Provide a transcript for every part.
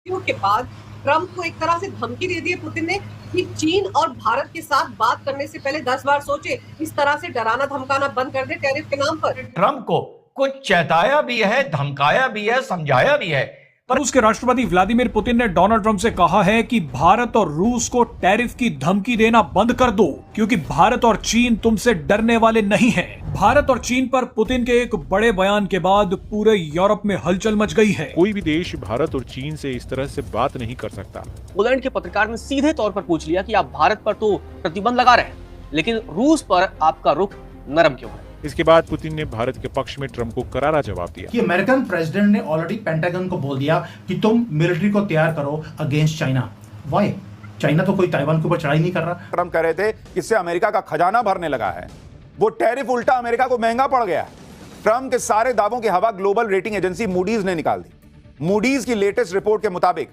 के बाद ट्रंप को एक तरह से धमकी दे दी है पुतिन ने कि चीन और भारत के साथ बात करने से पहले 10 बार सोचे, इस तरह से डराना धमकाना बंद कर दे टैरिफ के नाम पर। ट्रंप को कुछ चेताया भी है, धमकाया भी है, समझाया भी है। रूस के राष्ट्रपति व्लादिमीर पुतिन ने डोनाल्ड ट्रंप से कहा है कि भारत और रूस को टैरिफ की धमकी देना बंद कर दो, क्योंकि भारत और चीन तुमसे डरने वाले नहीं हैं। भारत और चीन पर पुतिन के एक बड़े बयान के बाद पूरे यूरोप में हलचल मच गई है। कोई भी देश भारत और चीन से इस तरह से बात नहीं कर सकता। पोलैंड के पत्रकार ने सीधे तौर पर पूछ लिया कि आप भारत पर तो प्रतिबंध लगा रहे हैं, लेकिन रूस पर आपका रुख नरम क्यों है? इसके बाद पुतिन ने भारत के पक्ष में ट्रंप को करारा जवाब दिया कि अमेरिकन प्रेसिडेंट ने ऑलरेडी पेंटागन को बोल दिया कि तुम मिलिट्री को तैयार करो अगेंस्ट चाइना। वाई? चाइना तो कोई ताइवान के ऊपर चढ़ाई नहीं कर रहा। ट्रंप कह रहे थे कि इससे अमेरिका का खजाना भरने लगा है, वो टैरिफ उल्टा अमेरिका को महंगा पड़ गया है। ट्रंप के सारे दावों की हवा ग्लोबल रेटिंग एजेंसी मूडीज ने निकाल दी। मूडीज की लेटेस्ट रिपोर्ट के मुताबिक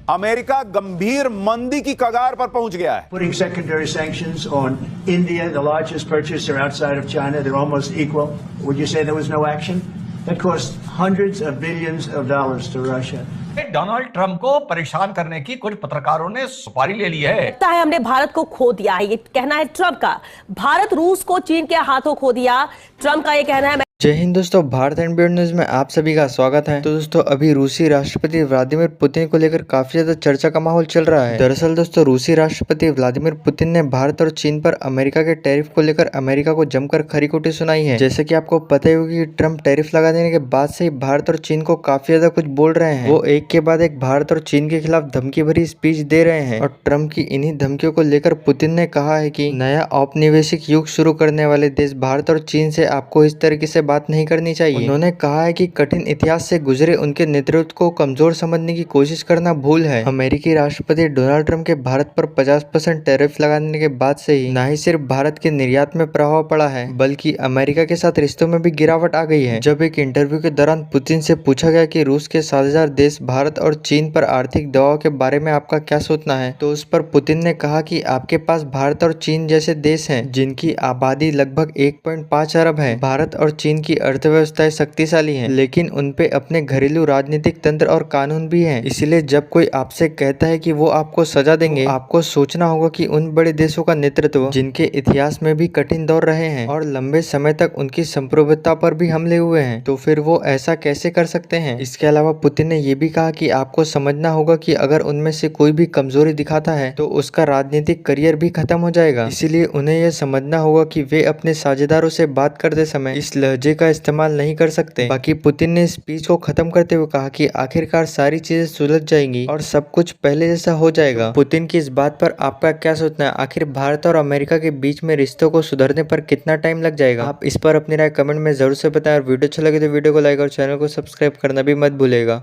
अमेरिका गंभीर मंदी की कगार पर पहुंच गया है। Putting secondary sanctions on India, the largest purchaser outside of China, they're almost equal. Would you say there was no action? That cost hundreds of billions of dollars to Russia. Donald Trump को परेशान करने की कुछ पत्रकारों ने सुपारी ले ली है। लगता है हमने भारत को खो दिया है, ये कहना है ट्रंप का। भारत रूस को चीन के हाथों खो दिया, ट्रंप का ये कहना है। जय हिंद दोस्तों, भारत एंड बियॉन्ड न्यूज में आप सभी का स्वागत है। तो दोस्तों, अभी रूसी राष्ट्रपति व्लादिमीर पुतिन को लेकर काफी ज्यादा चर्चा का माहौल चल रहा है। दरअसल दोस्तों, रूसी राष्ट्रपति व्लादिमीर पुतिन ने भारत और चीन पर अमेरिका के टैरिफ को लेकर अमेरिका को जमकर खरी खोटी सुनाई है। जैसे कि आपको पता ही होगी कि ट्रंप टैरिफ लगा देने के बाद से ही भारत और चीन को काफी ज्यादा कुछ बोल रहे हैं। वो एक के बाद एक भारत और चीन के खिलाफ धमकी भरी स्पीच दे रहे हैं। और ट्रंप की इन्हीं धमकियों को लेकर पुतिन ने कहा है कि नया औपनिवेशिक युग शुरू करने वाले देश भारत और चीन से आपको इस तरीके से बात नहीं करनी चाहिए। उन्होंने कहा है कि कठिन इतिहास से गुजरे उनके नेतृत्व को कमजोर समझने की कोशिश करना भूल है। अमेरिकी राष्ट्रपति डोनाल्ड ट्रंप के भारत पर 50% टैरिफ लगाने के बाद से ही न ही सिर्फ भारत के निर्यात में प्रभाव पड़ा है, बल्कि अमेरिका के साथ रिश्तों में भी गिरावट आ गई है। जब एक इंटरव्यू के दौरान पुतिन से पूछा गया कि रूस के साझेदार देश भारत और चीन पर आर्थिक दबाव के बारे में आपका क्या सोचना है, तो उस पर पुतिन ने कहा कि आपके पास भारत और चीन जैसे देश हैं जिनकी आबादी लगभग 1.5 अरब है। भारत और चीन की अर्थव्यवस्थाएं शक्तिशाली हैं, लेकिन उनपे अपने घरेलू राजनीतिक तंत्र और कानून भी हैं। इसलिए जब कोई आपसे कहता है कि वो आपको सजा देंगे, आपको सोचना होगा कि उन बड़े देशों का नेतृत्व जिनके इतिहास में भी कठिन दौर रहे हैं और लंबे समय तक उनकी संप्रभुता पर भी हमले हुए हैं, तो फिर वो ऐसा कैसे कर सकते हैं। इसके अलावा पुतिन ने ये भी कहा कि आपको समझना होगा कि अगर उनमें से कोई भी कमजोरी दिखाता है तो उसका राजनीतिक करियर भी खत्म हो जाएगा। इसीलिए उन्हें यह समझना होगा कि वे अपने साझेदारों से बात करते समय इस लहजे का इस्तेमाल नहीं कर सकते। बाकी पुतिन ने स्पीच को खत्म करते हुए कहा कि आखिरकार सारी चीजें सुलझ जाएंगी और सब कुछ पहले जैसा हो जाएगा। पुतिन की इस बात पर आपका क्या सोचना है? आखिर भारत और अमेरिका के बीच में रिश्तों को सुधरने पर कितना टाइम लग जाएगा? आप इस पर अपनी राय कमेंट में जरूर से बताएं और वीडियो अच्छा लगे तो वीडियो को लाइक और चैनल को सब्सक्राइब करना भी मत भूलेगा।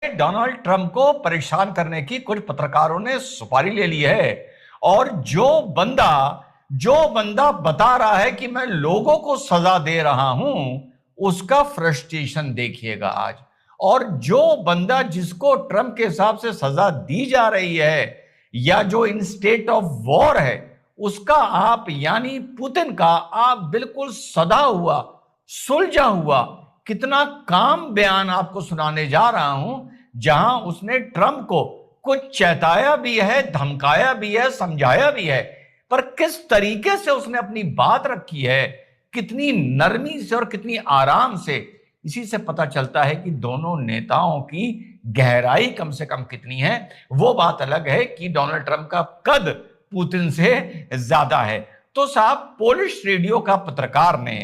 डोनाल्ड ट्रंप को परेशान करने की कुछ पत्रकारों ने सुपारी ले ली है और जो बंदा बता रहा है कि मैं लोगों को सजा दे रहा हूं, उसका फ्रस्ट्रेशन देखिएगा आज। और जो बंदा जिसको ट्रंप के हिसाब से सजा दी जा रही है या जो इन स्टेट ऑफ वॉर है, उसका आप यानी पुतिन का आप बिल्कुल सदा हुआ, सुलझा हुआ कितना काम बयान आपको सुनाने जा रहा हूं, जहां उसने ट्रंप को कुछ चेताया भी है, धमकाया भी है, समझाया भी है, पर किस तरीके से उसने अपनी बात रखी है, कितनी नरमी से और कितनी आराम से, इसी से पता चलता है कि दोनों नेताओं की गहराई कम से कम कितनी है। वो बात अलग है कि डोनाल्ड ट्रंप का कद पुतिन से ज्यादा है। तो साहब, पोलिश रेडियो का पत्रकार ने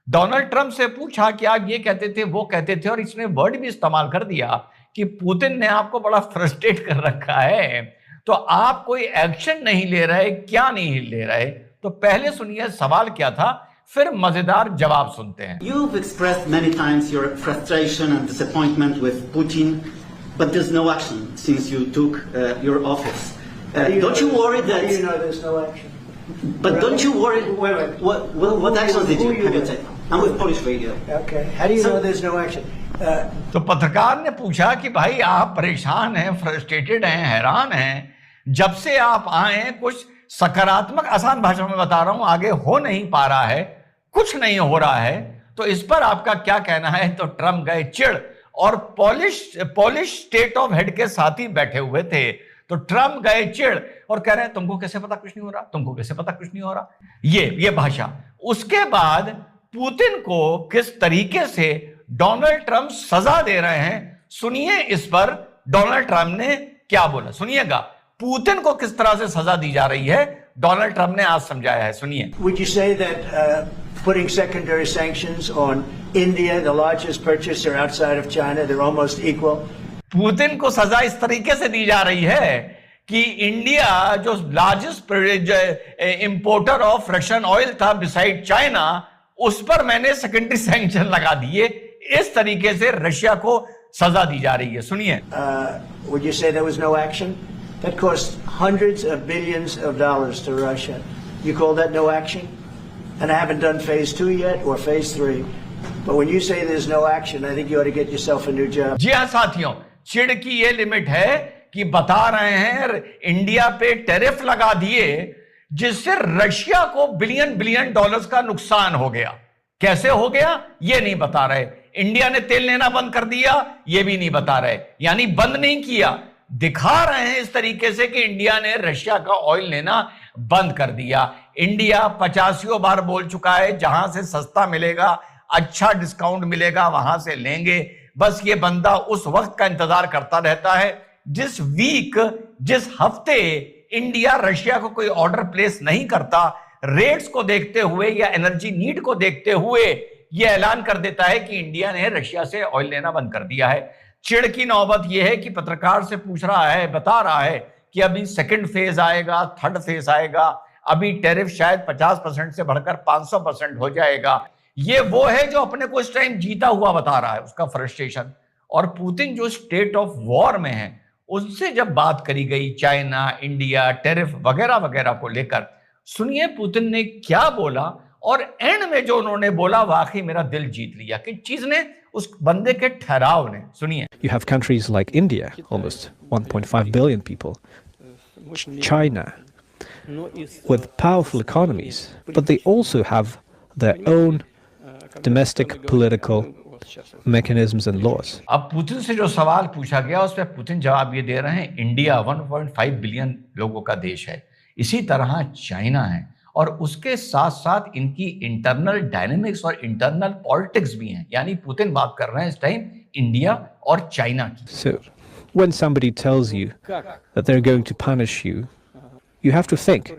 डोनाल्ड ट्रंप से पूछा कि आप ये कहते थे, वो कहते थे, और इसने वर्ड भी इस्तेमाल कर दिया कि पुतिन ने आपको बड़ा फ्रस्ट्रेट कर रखा है, तो आप कोई एक्शन नहीं ले रहे, क्या नहीं ले रहे। तो पहले सुनिए सवाल क्या था, फिर मजेदार जवाब सुनते हैं। You've expressed many times your frustration and disappointment with Putin, but there's no action since you took your office. Don't you worry that? How do you know there's no action? But don't you worry? Wait. What actions did you have you taken? I'm with Polish radio. Okay. How do you know there's no action? तो पत्रकार ने पूछा कि भाई आप परेशान हैं, frustrated हैं, हैरान हैं, जब से आप आए कुछ सकारात्मक, आसान भाषा में बता रहा हूं, आगे हो नहीं पा रहा है, कुछ नहीं हो रहा है, तो इस पर आपका क्या कहना है। तो ट्रंप गए चिढ़ और पॉलिश स्टेट ऑफ हेड के साथ ही बैठे हुए थे। तो ट्रम्प गए चिढ़ और कह रहे हैं तुमको कैसे पता कुछ नहीं हो रहा, तुमको कैसे पता कुछ नहीं हो रहा, ये भाषा। उसके बाद पुतिन को किस तरीके से डोनाल्ड ट्रम्प सजा दे रहे हैं, सुनिए इस पर डोनाल्ड ट्रम्प ने क्या बोला। सुनिएगा पुतिन को किस तरह से सजा दी जा रही है, डोनाल्ड ट्रम्प ने आज समझाया है, सुनिए। Would you say that putting secondary sanctions on India, the largest purchaser outside of China, they're almost equal? Putin को सजा इस तरीके से दी जा रही है कि इंडिया जो largest importer of Russian oil था बिसाइड चाइना, उस पर मैंने सेकेंडरी सैंक्शन लगा दिए। इस तरीके से रशिया को सजा दी जा रही है, सुनिए। Would you say there was no action? That cost hundreds of billions of dollars to Russia. You call that no action? And I haven't done phase 2 yet or phase 3. But when you say there's no action, I think you ought to get yourself a new job. जी हाँ साथियों, चिढ़ की ये limit है कि बता रहे हैं इंडिया पे टैरिफ लगा दिए जिससे रशिया को बिलियन डॉलर्स का नुकसान हो गया। कैसे हो गया ये नहीं बता रहे। इंडिया ने तेल लेना बंद कर दिया ये भी नहीं बता रहे, यानी बंद नहीं किया, दिखा रहे हैं इस तरीके से कि इंडिया ने रशिया का ऑयल लेना बंद कर दिया। इंडिया 85 बार बोल चुका है जहां से सस्ता मिलेगा, अच्छा डिस्काउंट मिलेगा, वहां से लेंगे। बस ये बंदा उस वक्त का इंतजार करता रहता है जिस वीक, जिस हफ्ते इंडिया रशिया को कोई ऑर्डर प्लेस नहीं करता, रेट्स को देखते हुए या एनर्जी नीड को देखते हुए ये ऐलान कर देता है कि इंडिया ने रशिया से ऑयल लेना बंद कर दिया है। चिढ़ की नौबत यह है कि पत्रकार से पूछ रहा है, बता रहा है कि अभी सेकंड फेज आएगा, थर्ड फेज आएगा, अभी टैरिफ शायद 50% से बढ़कर 500% हो जाएगा। ये वो है जो अपने को इस टाइम जीता हुआ बता रहा है, उसका फ्रस्ट्रेशन। और पुतिन जो स्टेट ऑफ वॉर में है उनसे जब बात करी गई चाइना, इंडिया, टैरिफ वगैरह वगैरह को लेकर, सुनिए पुतिन ने क्या बोला। और एंड में जो उन्होंने बोला वाकई मेरा दिल जीत लिया कि चीज ने उस बंदे के ठहराव ने, सुनिए। You have countries like India, almost 1.5 billion people, China, with powerful economies, but they also have their own domestic political mechanisms and laws. अब पुतिन से जो सवाल पूछा गया उस पर पुतिन जवाब ये दे रहे हैं, इंडिया 1.5 बिलियन लोगों का देश है, इसी तरह चाइना है, और उसके साथ साथ इनकी इंटरनल डायनेमिक्स और इंटरनल पॉलिटिक्स भी हैं। यानी पुतिन बात कर रहे हैं इस टाइम इंडिया और चाइना की। So, when somebody tells you that they're going to punish you, you have to think,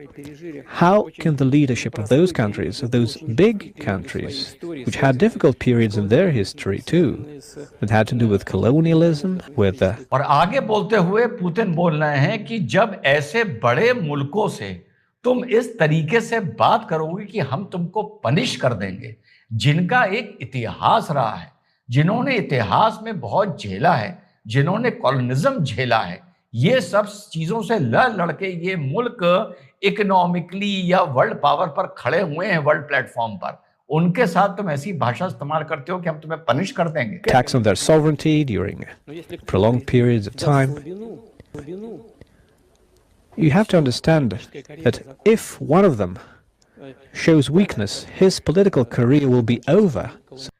how can the leadership of those countries, of those big countries, which had difficult periods in their history too, that had to do with colonialism, with और आगे बोलते हुए Putin बोल रहे हैं कि जब ऐसे बड़े मुल्कों से तुम इस तरीके से बात करोगे कि हम तुमको पनिश कर देंगे, जिनका एक इतिहास रहा है, जिन्होंने इतिहास में बहुत झेला है, जिन्होंने कॉलोनिज्म झेला है, ये सब चीजों से लड़के ये मुल्क इकोनॉमिकली या वर्ल्ड पावर पर खड़े हुए हैं, वर्ल्ड प्लेटफॉर्म पर, उनके साथ तुम ऐसी भाषा इस्तेमाल करते हो कि हम तुम्हें पनिश कर देंगे। attacks on their sovereignty during prolonged periods of time. You have to understand that if one of them shows weakness, his political career will be over.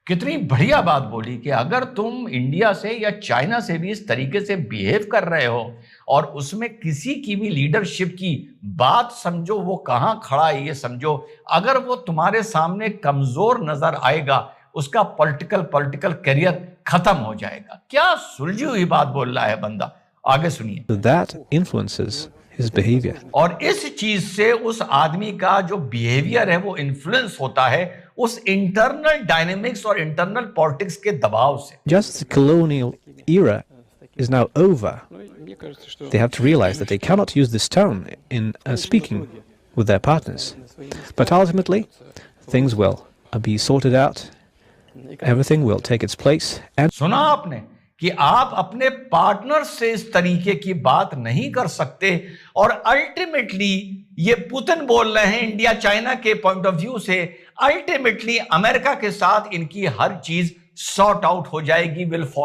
कितनी बढ़िया बात बोली कि अगर तुम इंडिया से या चाइना से भी इस तरीके से बिहेव कर रहे हो और उसमें किसी की भी लीडरशिप की बात समझो, वो कहां खड़ा है ये समझो, अगर वो तुम्हारे सामने कमजोर नजर आएगा, उसका पॉलिटिकल करियर खत्म हो जाएगा। क्या सुलझी हुई बात बोल रहा है बंदा, आगे सुनिए। That influences his behavior. और इस चीज से उस आदमी का जो बिहेवियर है वो इन्फ्लुएंस होता है उस इंटरनल डायनेमिक्स और इंटरनल पॉलिटिक्स के दबाव से। Just the colonial era is now over. They have to realize that they cannot use this tone in speaking with their partners. But ultimately, things will be sorted out. Everything will take its place. And सुना आपने कि आप अपने partner से इस तरीके की बात नहीं कर सकते, और अल्टीमेटली ये पुतिन बोल रहे हैं इंडिया चाइना के पॉइंट ऑफ व्यू से, अल्टीमेटली अमेरिका के साथ इनकी हर चीज सॉर्ट आउट हो जाएगी, विल फॉलो।